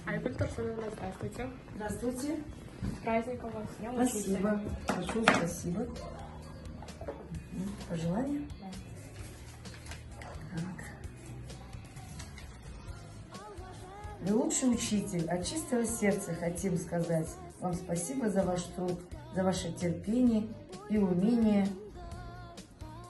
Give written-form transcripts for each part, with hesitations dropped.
Айгуль Турсуновна, здравствуйте. Здравствуйте. С праздником вас, днем Спасибо. учителя. Большое спасибо. Пожелания? Да. Так. Вы лучший учитель. От чистого сердца хотим сказать вам спасибо за ваш труд, за ваше терпение и умение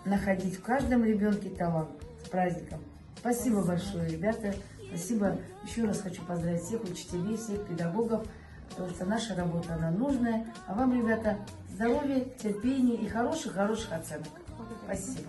находить в каждом ребенке талант. С праздником. Спасибо большое, ребята. Спасибо. Еще раз хочу поздравить всех учителей, всех педагогов, потому что наша работа, она нужная. А вам, ребята, здоровья, терпения и хороших оценок. Спасибо.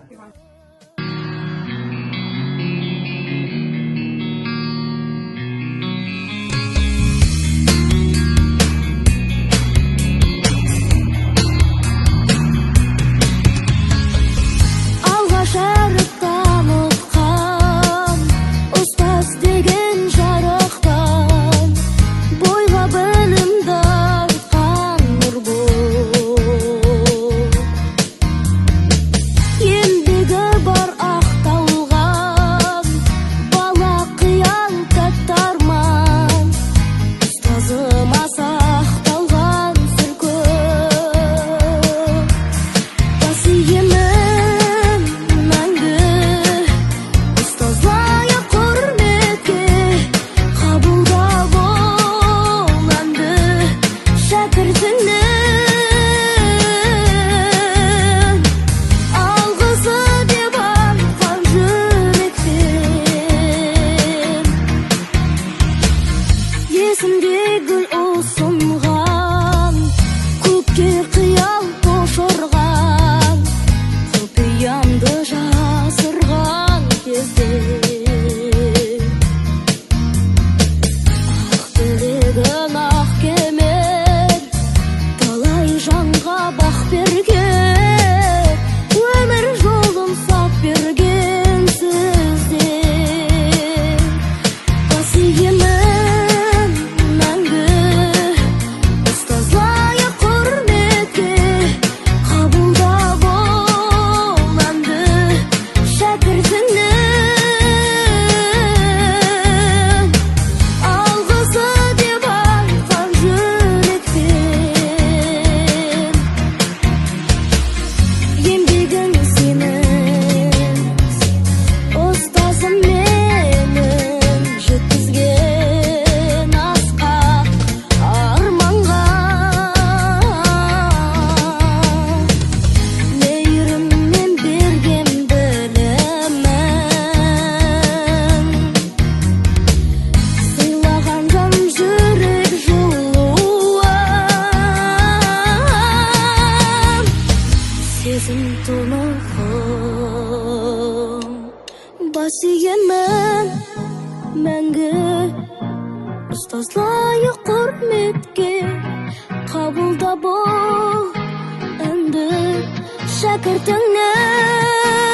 Басиемен мәңгі ұстаз лайық құрметке қабылда бол әнді шәкіртіңнен.